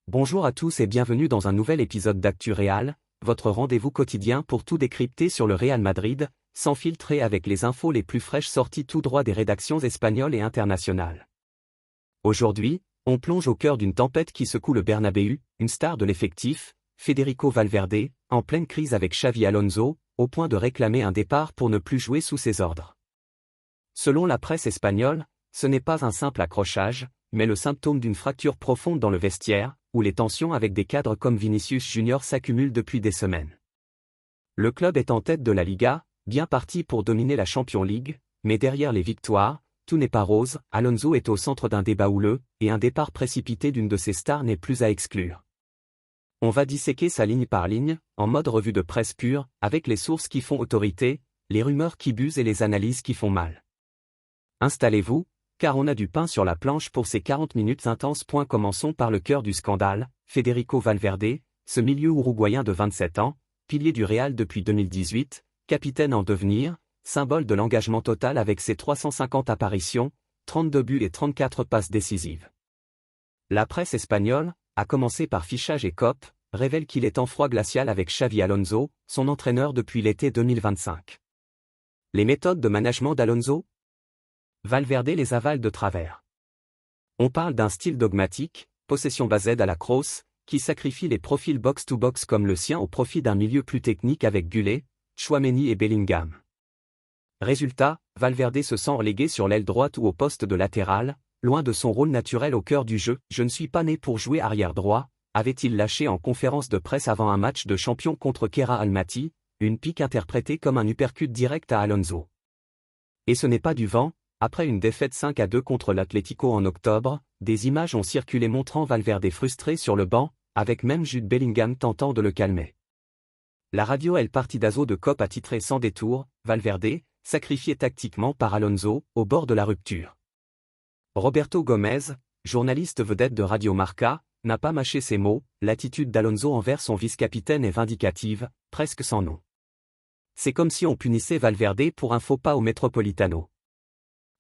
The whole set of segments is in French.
Bonjour à tous et bienvenue dans un nouvel épisode d'Actu Real, votre rendez-vous quotidien pour tout décrypter sur le Real Madrid, sans filtre et avec les infos les plus fraîches sorties tout droit des rédactions espagnoles et internationales. Aujourd'hui, on plonge au cœur d'une tempête qui secoue le Bernabéu, une star de l'effectif, Federico Valverde, en pleine crise avec Xavi Alonso, au point de réclamer un départ pour ne plus jouer sous ses ordres. Selon la presse espagnole, ce n'est pas un simple accrochage, mais le symptôme d'une fracture profonde dans le vestiaire, où les tensions avec des cadres comme Vinicius Junior s'accumulent depuis des semaines. Le club est en tête de la Liga, bien parti pour dominer la Champions League, mais derrière les victoires, tout n'est pas rose, Alonso est au centre d'un débat houleux, et un départ précipité d'une de ses stars n'est plus à exclure. On va disséquer ça ligne par ligne, en mode revue de presse pure, avec les sources qui font autorité, les rumeurs qui busent et les analyses qui font mal. Installez-vous, car on a du pain sur la planche pour ces 40 minutes intenses. Commençons par le cœur du scandale, Federico Valverde, ce milieu uruguayen de 27 ans, pilier du Real depuis 2018, capitaine en devenir, symbole de l'engagement total avec ses 350 apparitions, 32 buts et 34 passes décisives. La presse espagnole, à commencer par Fichage et Cop, révèle qu'il est en froid glacial avec Xavi Alonso, son entraîneur depuis l'été 2025. Les méthodes de management d'Alonso ? Valverde les avale de travers. On parle d'un style dogmatique, possession basée à la Kroos, qui sacrifie les profils box-to-box comme le sien au profit d'un milieu plus technique avec Güle, Tchouaméni et Bellingham. Résultat, Valverde se sent relégué sur l'aile droite ou au poste de latéral, loin de son rôle naturel au cœur du jeu. Je ne suis pas né pour jouer arrière droit, avait-il lâché en conférence de presse avant un match de champion contre Kera Almaty, une pique interprétée comme un uppercut direct à Alonso. Et ce n'est pas du vent. Après une défaite 5-2 contre l'Atlético en octobre, des images ont circulé montrant Valverde frustré sur le banc, avec même Jude Bellingham tentant de le calmer. La radio El Partidazo de Cop a titré sans détour, Valverde, sacrifié tactiquement par Alonso, au bord de la rupture. Roberto Gomez, journaliste vedette de Radio Marca, n'a pas mâché ses mots, l'attitude d'Alonso envers son vice-capitaine est vindicative, presque sans nom. C'est comme si on punissait Valverde pour un faux pas au Metropolitano.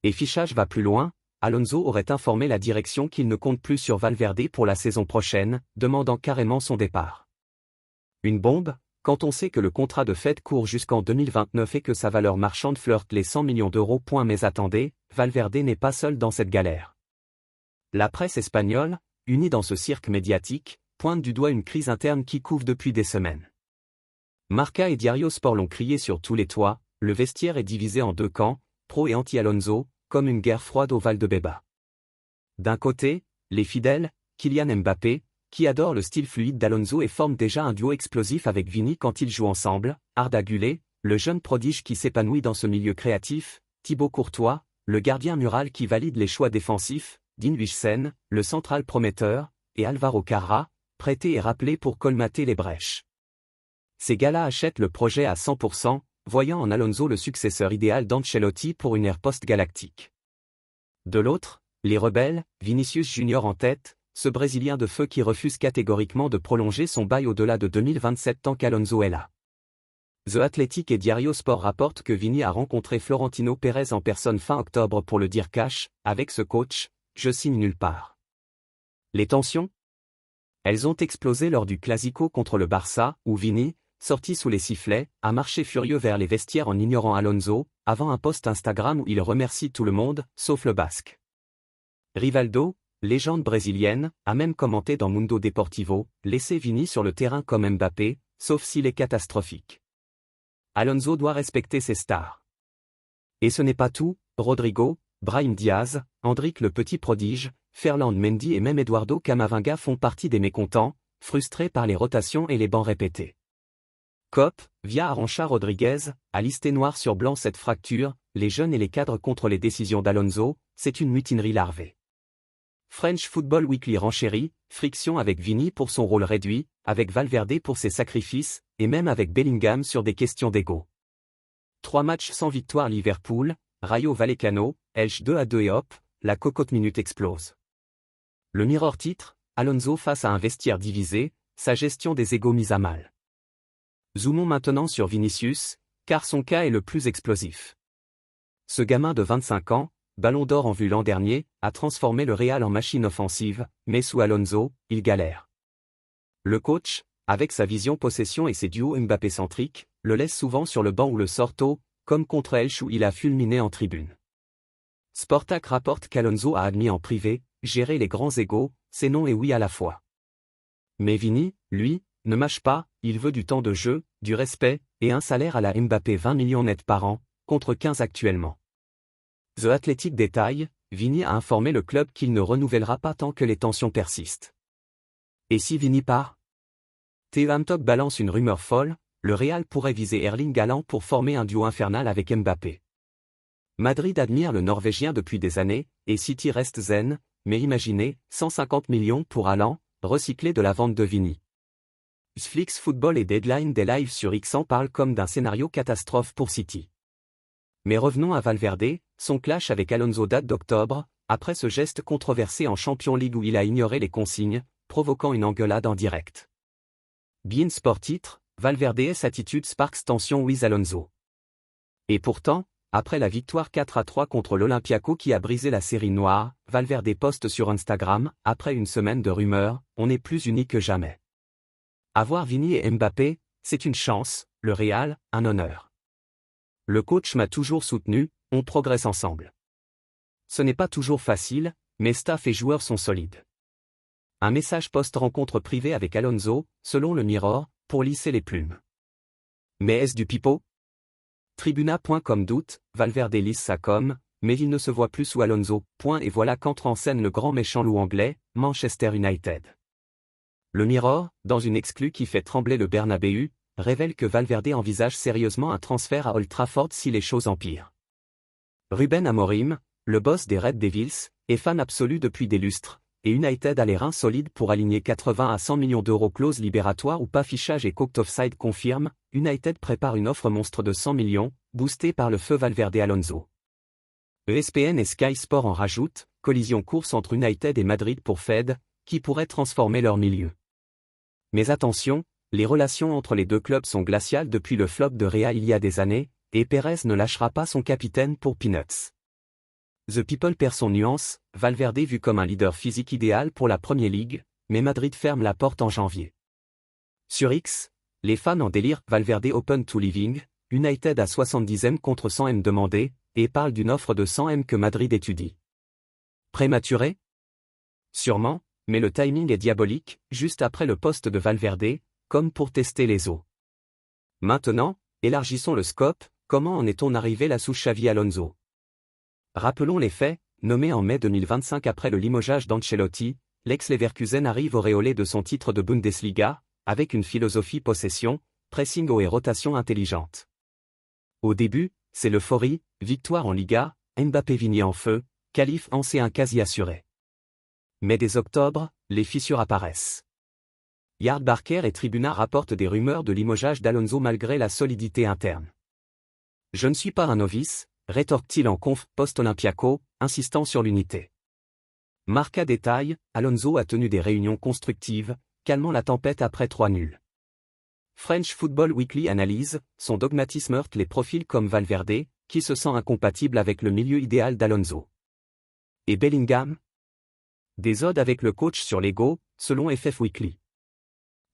Et Fichage va plus loin, Alonso aurait informé la direction qu'il ne compte plus sur Valverde pour la saison prochaine, demandant carrément son départ. Une bombe, quand on sait que le contrat de Fed court jusqu'en 2029 et que sa valeur marchande flirte les 100 millions d'euros. Mais attendez, Valverde n'est pas seul dans cette galère. La presse espagnole, unie dans ce cirque médiatique, pointe du doigt une crise interne qui couve depuis des semaines. Marca et Diario Sport l'ont crié sur tous les toits, le vestiaire est divisé en deux camps, pro et anti-Alonso, comme une guerre froide au Valdebeba. D'un côté, les fidèles, Kylian Mbappé, qui adore le style fluide d'Alonso et forme déjà un duo explosif avec Vini quand ils jouent ensemble, Arda Güler, le jeune prodige qui s'épanouit dans ce milieu créatif, Thibaut Courtois, le gardien mural qui valide les choix défensifs, Dean Huijsen, le central prometteur, et Alvaro Carra, prêté et rappelé pour colmater les brèches. Ces gars-là achètent le projet à 100%, voyant en Alonso le successeur idéal d'Ancelotti pour une ère post-galactique. De l'autre, les rebelles, Vinicius Junior en tête, ce Brésilien de feu qui refuse catégoriquement de prolonger son bail au-delà de 2027 tant qu'Alonso est là. The Athletic et Diario Sport rapportent que Vini a rencontré Florentino Pérez en personne fin octobre pour le dire cash, avec ce coach, je signe nulle part. Les tensions ? Elles ont explosé lors du Clasico contre le Barça, où Vini, sorti sous les sifflets, a marché furieux vers les vestiaires en ignorant Alonso, avant un post Instagram où il remercie tout le monde, sauf le basque. Rivaldo, légende brésilienne, a même commenté dans Mundo Deportivo, laissez Vini sur le terrain comme Mbappé, sauf s'il est catastrophique. Alonso doit respecter ses stars. Et ce n'est pas tout, Rodrigo, Brahim Diaz, Endrick le petit prodige, Ferland Mendy et même Eduardo Camavinga font partie des mécontents, frustrés par les rotations et les bancs répétés. Cop, via Arancha Rodriguez, a listé noir sur blanc cette fracture, les jeunes et les cadres contre les décisions d'Alonso, c'est une mutinerie larvée. French Football Weekly renchérit, friction avec Vini pour son rôle réduit, avec Valverde pour ses sacrifices, et même avec Bellingham sur des questions d'ego. 3 matchs sans victoire Liverpool, Rayo Vallecano, Elche 2-2 et hop, la cocotte minute explose. Le Mirror titre, Alonso face à un vestiaire divisé, sa gestion des égos mise à mal. Zoomons maintenant sur Vinicius, car son cas est le plus explosif. Ce gamin de 25 ans, Ballon d'Or en vue l'an dernier, a transformé le Real en machine offensive, mais sous Alonso, il galère. Le coach, avec sa vision possession et ses duos Mbappé-centriques, le laisse souvent sur le banc ou le sort tôt, comme contre Elche où il a fulminé en tribune. Sportac rapporte qu'Alonso a admis en privé, gérer les grands égos, c'est non et oui à la fois. Mais Vini, lui, ne mâche pas, il veut du temps de jeu, du respect, et un salaire à la Mbappé 20 millions net par an, contre 15 actuellement. The Athletic détaille, Vini a informé le club qu'il ne renouvellera pas tant que les tensions persistent. Et si Vini part? TM Talk balance une rumeur folle, le Real pourrait viser Erling Haaland pour former un duo infernal avec Mbappé. Madrid admire le Norvégien depuis des années, et City reste zen, mais imaginez, 150 millions pour Haaland, recyclé de la vente de Vini. Flix Football et Deadline des lives sur X en parlent comme d'un scénario catastrophe pour City. Mais revenons à Valverde, son clash avec Alonso date d'octobre, après ce geste controversé en Champions League où il a ignoré les consignes, provoquant une engueulade en direct. beIN Sport titre, Valverde's attitude sparks tension with Alonso. Et pourtant, après la victoire 4-3 contre l'Olympiaco qui a brisé la série noire, Valverde poste sur Instagram, après une semaine de rumeurs, on est plus unis que jamais. Avoir Vini et Mbappé, c'est une chance, le Real, un honneur. Le coach m'a toujours soutenu, on progresse ensemble. Ce n'est pas toujours facile, mais staff et joueurs sont solides. Un message post-rencontre privée avec Alonso, selon le Mirror, pour lisser les plumes. Mais est-ce du pipeau? Tribuna.com doute, Valverde lisse sa com, mais il ne se voit plus sous Alonso, et voilà qu'entre en scène le grand méchant loup anglais, Manchester United. Le Mirror, dans une exclue qui fait trembler le Bernabéu, révèle que Valverde envisage sérieusement un transfert à Old Trafford si les choses empirent. Ruben Amorim, le boss des Red Devils, est fan absolu depuis des lustres, et United a les reins solides pour aligner 80 à 100 millions d'euros clause libératoire ou pas fichage et cooked offside confirme, United prépare une offre monstre de 100 millions, boostée par le feu Valverde Alonso. ESPN et Sky Sport en rajoutent, collision course entre United et Madrid pour Fed, qui pourrait transformer leur milieu. Mais attention, les relations entre les deux clubs sont glaciales depuis le flop de Real il y a des années, et Pérez ne lâchera pas son capitaine pour Peanuts. The People perd son nuance, Valverde vu comme un leader physique idéal pour la Premier League, mais Madrid ferme la porte en janvier. Sur X, les fans en délire, Valverde open to living, United à 70M contre 100M demandé, et parle d'une offre de 100M que Madrid étudie. Prématuré? Sûrement, mais le timing est diabolique, juste après le poste de Valverde, comme pour tester les eaux. Maintenant, élargissons le scope, comment en est-on arrivé là sous Xavi Alonso? Rappelons les faits, nommé en mai 2025 après le limogeage d'Ancelotti, l'ex-Leverkusen arrive auréolé de son titre de Bundesliga, avec une philosophie possession, pressing haut et rotation intelligente. Au début, c'est l'euphorie, victoire en Liga, Mbappé Vini en feu, qualif en C1 quasi assuré. Mais dès octobre, les fissures apparaissent. Yard Barker et Tribuna rapportent des rumeurs de limogeage d'Alonso malgré la solidité interne. Je ne suis pas un novice, rétorque-t-il en conf post-Olympiaco, insistant sur l'unité. Marca détaille, Alonso a tenu des réunions constructives, calmant la tempête après 3 nuls. French Football Weekly analyse, son dogmatisme heurte les profils comme Valverde, qui se sent incompatible avec le milieu idéal d'Alonso. Et Bellingham? Des odes avec le coach sur l'ego, selon FF Weekly.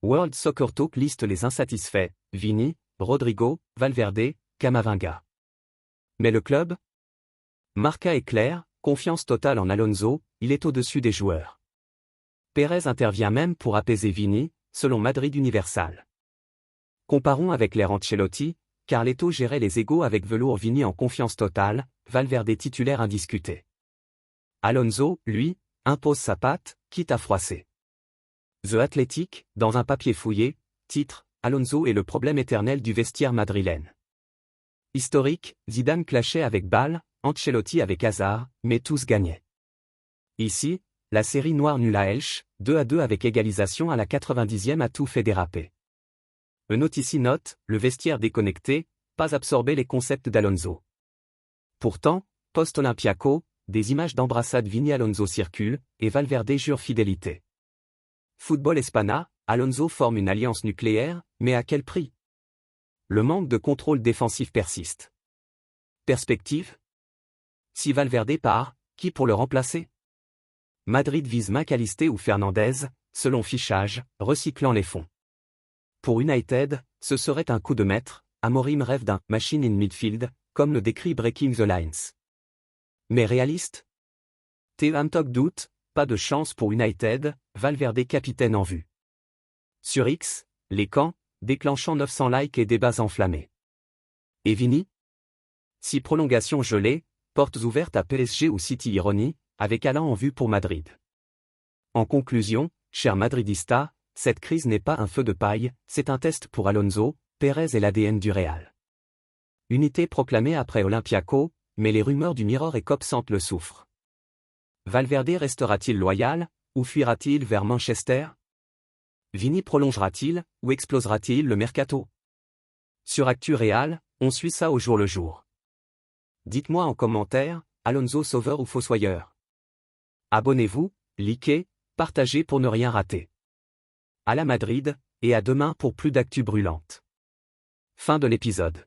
World Soccer Talk liste les insatisfaits, Vini, Rodrigo, Valverde, Camavinga. Mais le club? Marca est clair, confiance totale en Alonso, il est au-dessus des joueurs. Pérez intervient même pour apaiser Vini, selon Madrid Universal. Comparons avec l'ère Ancelotti, Carleto gérait les égos avec velours Vini en confiance totale, Valverde titulaire indiscuté. Alonso, lui, impose sa patte, quitte à froisser. The Athletic, dans un papier fouillé, titre, Alonso est le problème éternel du vestiaire madrilène. Historique, Zidane clashait avec Bale, Ancelotti avec Hazard, mais tous gagnaient. Ici, la série noire nulle à Elche, 2-2 avec égalisation à la 90e a tout fait déraper. Notici note, le vestiaire déconnecté, pas absorbé les concepts d'Alonso. Pourtant, post-Olympiaco, des images d'embrassade Vini-Alonso circulent, et Valverde jure fidélité. Football Espana, Alonso forme une alliance nucléaire, mais à quel prix? Le manque de contrôle défensif persiste. Perspective? Si Valverde part, qui pour le remplacer? Madrid vise McAllister ou Fernandez, selon Fichage, recyclant les fonds. Pour United, ce serait un coup de maître, Amorim rêve d'un « machine in midfield », comme le décrit Breaking the Lines. Mais réaliste? Team doute, pas de chance pour United, Valverde capitaine en vue. Sur X, les camps, déclenchant 900 likes et débats enflammés. Et Vini? Si prolongation gelée, portes ouvertes à PSG ou City ironie, avec Alain en vue pour Madrid. En conclusion, cher madridista, cette crise n'est pas un feu de paille, c'est un test pour Alonso, Pérez et l'ADN du Real. Unité proclamée après Olympiaco, mais les rumeurs du Mirror et Cop sentent le soufre. Valverde restera-t-il loyal, ou fuira-t-il vers Manchester? Vini prolongera-t-il, ou explosera-t-il le mercato? Sur Actu Real, on suit ça au jour le jour. Dites-moi en commentaire, Alonso sauveur ou fossoyeur? Abonnez-vous, likez, partagez pour ne rien rater. À la Madrid, et à demain pour plus d'actu brûlante. Fin de l'épisode.